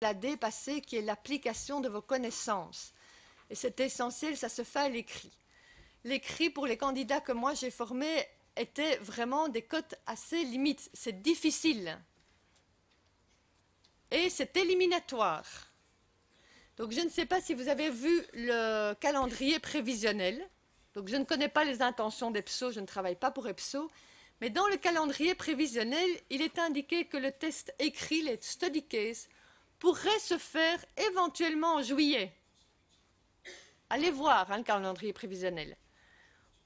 la D passée, qui est l'application de vos connaissances. Et c'est essentiel, ça se fait à l'écrit. L'écrit, pour les candidats que moi j'ai formés, était vraiment des cotes assez limites. C'est difficile. Et c'est éliminatoire. Donc je ne sais pas si vous avez vu le calendrier prévisionnel. Donc je ne connais pas les intentions d'EPSO, je ne travaille pas pour EPSO. Mais dans le calendrier prévisionnel, il est indiqué que le test écrit, les study cases, pourrait se faire éventuellement en juillet. Allez voir le calendrier prévisionnel.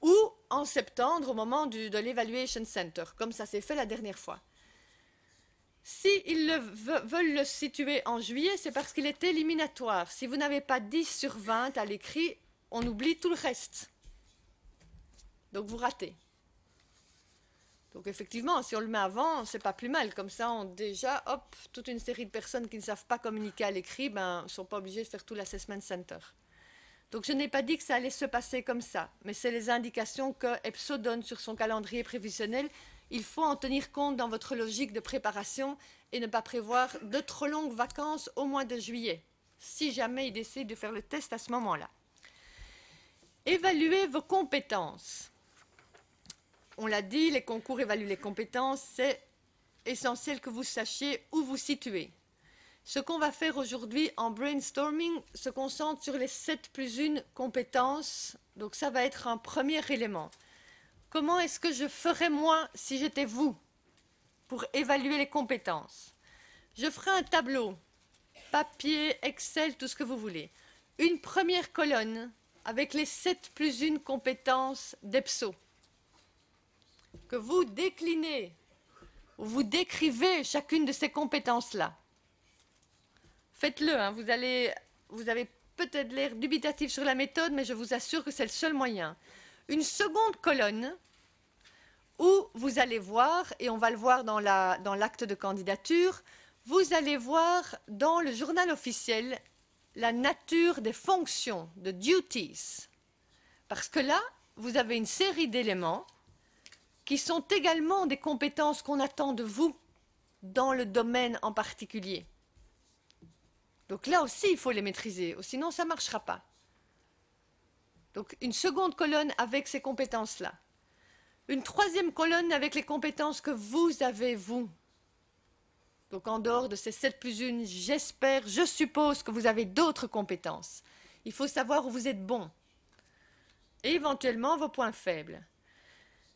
Ou en septembre, au moment de l'Evaluation Center, comme ça s'est fait la dernière fois. S'ils veulent le situer en juillet, c'est parce qu'il est éliminatoire. Si vous n'avez pas 10 sur 20 à l'écrit, on oublie tout le reste. Donc vous ratez. Donc effectivement, si on le met avant, c'est pas plus mal. Comme ça, on déjà, hop, toute une série de personnes qui ne savent pas communiquer à l'écrit, ne sont pas obligées de faire tout l'assessment center. Donc je n'ai pas dit que ça allait se passer comme ça, mais c'est les indications que EPSO donne sur son calendrier prévisionnel. Il faut en tenir compte dans votre logique de préparation et ne pas prévoir de trop longues vacances au mois de juillet, si jamais il décide de faire le test à ce moment-là. Évaluez vos compétences. On l'a dit, les concours évaluent les compétences, c'est essentiel que vous sachiez où vous situez. Ce qu'on va faire aujourd'hui en brainstorming se concentre sur les 7+1 compétences, donc ça va être un premier élément. Comment est-ce que je ferais moi si j'étais vous pour évaluer les compétences? Je ferai un tableau, papier, Excel, tout ce que vous voulez. Une première colonne avec les 7+1 compétences d'EPSO que vous déclinez, ou vous décrivez chacune de ces compétences-là. Faites-le, vous avez peut-être l'air dubitatif sur la méthode, mais je vous assure que c'est le seul moyen. Une seconde colonne où vous allez voir, et on va le voir dans l'acte de candidature, vous allez voir dans le journal officiel la nature des fonctions, de duties. Parce que là, vous avez une série d'éléments qui sont également des compétences qu'on attend de vous dans le domaine en particulier. Donc là aussi, il faut les maîtriser, sinon ça ne marchera pas. Donc une seconde colonne avec ces compétences-là. Une troisième colonne avec les compétences que vous avez, vous. Donc en dehors de ces 7+1, j'espère, je suppose que vous avez d'autres compétences. Il faut savoir où vous êtes bon. Et éventuellement vos points faibles.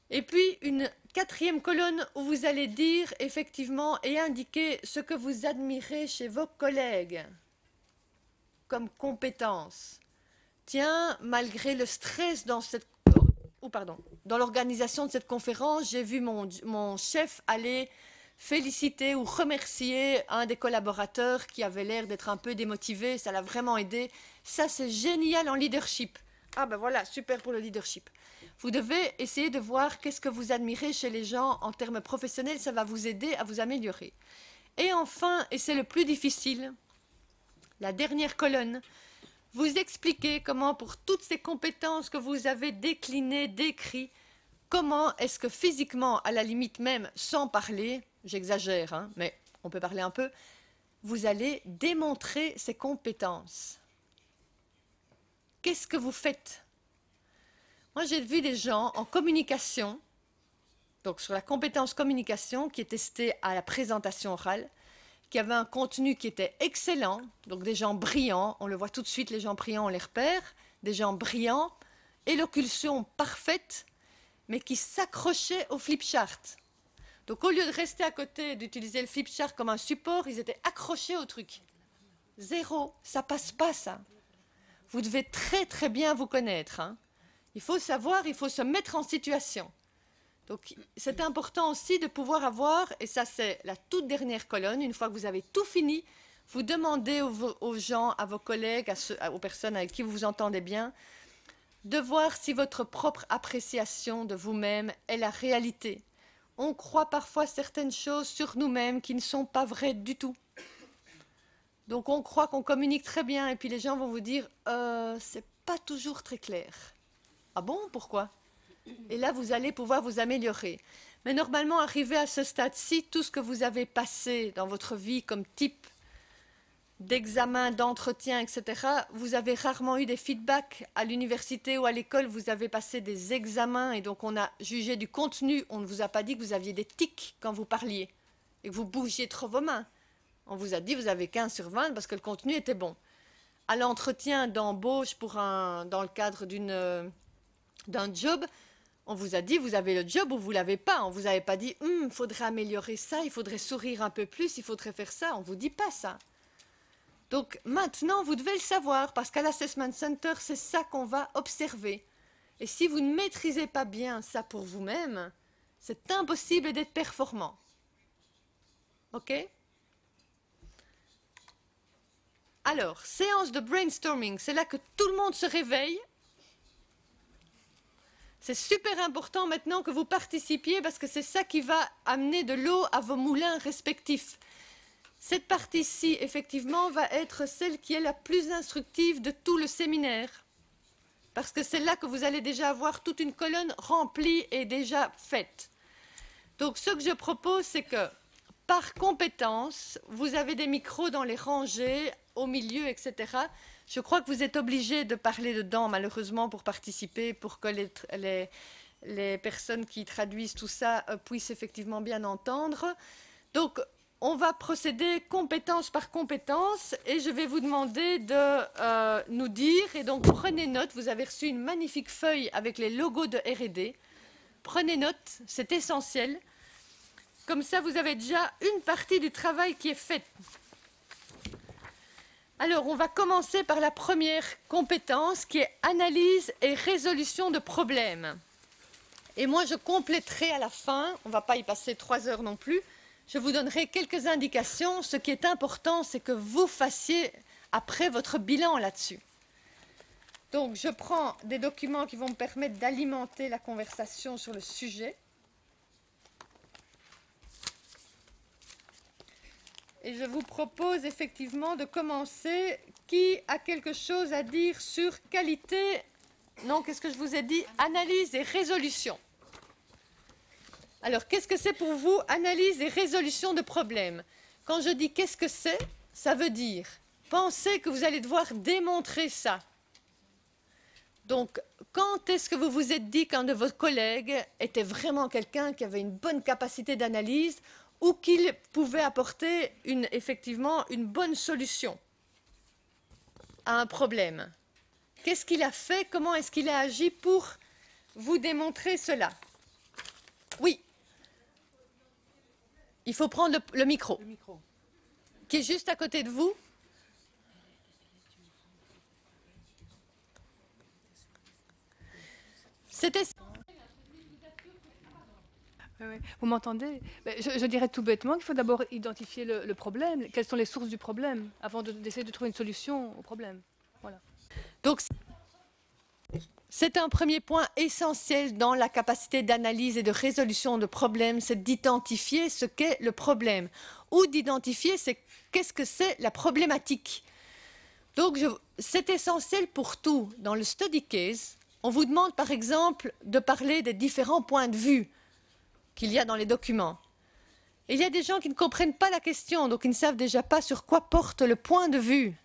Et puis une quatrième colonne où vous allez dire effectivement et indiquer ce que vous admirez chez vos collègues comme compétences. Tiens, malgré le stress dans l'organisation de cette conférence, j'ai vu mon chef aller féliciter ou remercier un des collaborateurs qui avait l'air d'être un peu démotivé, ça l'a vraiment aidé. Ça, c'est génial en leadership. Ah ben voilà, super pour le leadership. Vous devez essayer de voir qu'est-ce que vous admirez chez les gens en termes professionnels, ça va vous aider à vous améliorer. Et enfin, et c'est le plus difficile, la dernière colonne, vous expliquez comment pour toutes ces compétences que vous avez déclinées, décrites, comment est-ce que physiquement, à la limite même, sans parler, j'exagère, mais on peut parler un peu, vous allez démontrer ces compétences. Qu'est-ce que vous faites? Moi, j'ai vu des gens en communication, donc sur la compétence communication, qui est testée à la présentation orale, qui avait un contenu qui était excellent, donc des gens brillants, on le voit tout de suite, les gens brillants, on les repère, des gens brillants, élocution parfaite, mais qui s'accrochaient au flipchart. Donc au lieu de rester à côté, d'utiliser le flipchart comme un support, ils étaient accrochés au truc. Zéro, ça passe pas ça. Vous devez très très bien vous connaître. Il faut savoir, il faut se mettre en situation. Donc c'est important aussi de pouvoir avoir, et ça c'est la toute dernière colonne, une fois que vous avez tout fini, vous demandez aux gens, à vos collègues, aux personnes avec qui vous vous entendez bien, de voir si votre propre appréciation de vous-même est la réalité. On croit parfois certaines choses sur nous-mêmes qui ne sont pas vraies du tout. Donc on croit qu'on communique très bien et puis les gens vont vous dire c'est pas toujours très clair. Ah bon, pourquoi? Et là vous allez pouvoir vous améliorer. Mais normalement, arrivé à ce stade-ci, tout ce que vous avez passé dans votre vie comme type d'examens, d'entretiens, etc., vous avez rarement eu des feedbacks à l'université ou à l'école, vous avez passé des examens et donc on a jugé du contenu, on ne vous a pas dit que vous aviez des tics quand vous parliez et que vous bougiez trop vos mains. On vous a dit que vous avez 15 sur 20 parce que le contenu était bon. À l'entretien d'embauche dans le cadre d'un job, on vous a dit vous avez le job ou vous ne l'avez pas. On ne vous avait pas dit il faudrait améliorer ça, il faudrait sourire un peu plus, il faudrait faire ça. On ne vous dit pas ça. Donc maintenant, vous devez le savoir parce qu'à l'Assessment Center, c'est ça qu'on va observer. Et si vous ne maîtrisez pas bien ça pour vous-même, c'est impossible d'être performant. OK? Alors, séance de brainstorming, c'est là que tout le monde se réveille. C'est super important maintenant que vous participiez parce que c'est ça qui va amener de l'eau à vos moulins respectifs. Cette partie-ci, effectivement, va être celle qui est la plus instructive de tout le séminaire. Parce que c'est là que vous allez déjà avoir toute une colonne remplie et déjà faite. Donc, ce que je propose, c'est que, par compétence, vous avez des micros dans les rangées, au milieu, etc. Je crois que vous êtes obligés de parler dedans, malheureusement, pour participer, pour que les personnes qui traduisent tout ça puissent effectivement bien entendre. Donc, on va procéder compétence par compétence et je vais vous demander de nous dire, et donc prenez note, vous avez reçu une magnifique feuille avec les logos de R&D. Prenez note, c'est essentiel. Comme ça, vous avez déjà une partie du travail qui est faite. Alors, on va commencer par la première compétence qui est analyse et résolution de problèmes. Et moi, je compléterai à la fin, on ne va pas y passer 3 heures non plus, je vous donnerai quelques indications. Ce qui est important, c'est que vous fassiez après votre bilan là-dessus. Donc, je prends des documents qui vont me permettre d'alimenter la conversation sur le sujet. Et je vous propose effectivement de commencer. Qui a quelque chose à dire sur qualité? Non, qu'est-ce que je vous ai dit? Analyse et résolution. Alors, qu'est-ce que c'est pour vous, analyse et résolution de problèmes? Quand je dis qu'est-ce que c'est, ça veut dire, pensez que vous allez devoir démontrer ça. Donc, quand est-ce que vous vous êtes dit qu'un de vos collègues était vraiment quelqu'un qui avait une bonne capacité d'analyse ou qu'il pouvait apporter effectivement une bonne solution à un problème? Qu'est-ce qu'il a fait? Comment est-ce qu'il a agi pour vous démontrer cela? Oui. Il faut prendre le micro, qui est juste à côté de vous. C'était... Oui. Vous m'entendez? Je dirais tout bêtement qu'il faut d'abord identifier le problème. Quelles sont les sources du problème avant d'essayer de trouver une solution au problème. Voilà. Donc, c'est un premier point essentiel dans la capacité d'analyse et de résolution de problèmes, c'est d'identifier ce qu'est le problème ou d'identifier qu'est-ce que c'est la problématique. Donc, c'est essentiel pour tout. Dans le study case, on vous demande par exemple de parler des différents points de vue qu'il y a dans les documents. Et il y a des gens qui ne comprennent pas la question, donc ils ne savent déjà pas sur quoi porte le point de vue.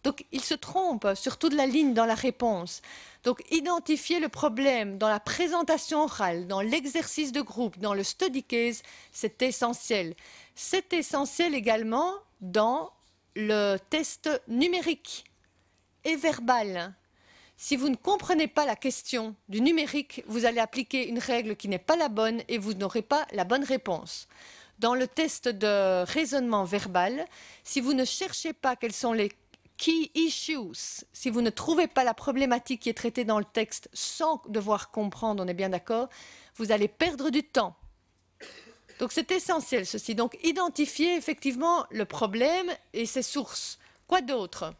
Donc, ils se trompent sur toute la ligne dans la réponse. Donc, identifier le problème dans la présentation orale, dans l'exercice de groupe, dans le study case, c'est essentiel. C'est essentiel également dans le test numérique et verbal. Si vous ne comprenez pas la question du numérique, vous allez appliquer une règle qui n'est pas la bonne et vous n'aurez pas la bonne réponse. Dans le test de raisonnement verbal, si vous ne cherchez pas quels sont les key issues, si vous ne trouvez pas la problématique qui est traitée dans le texte sans devoir comprendre, on est bien d'accord, vous allez perdre du temps. Donc c'est essentiel ceci. Donc identifier effectivement le problème et ses sources. Quoi d'autre?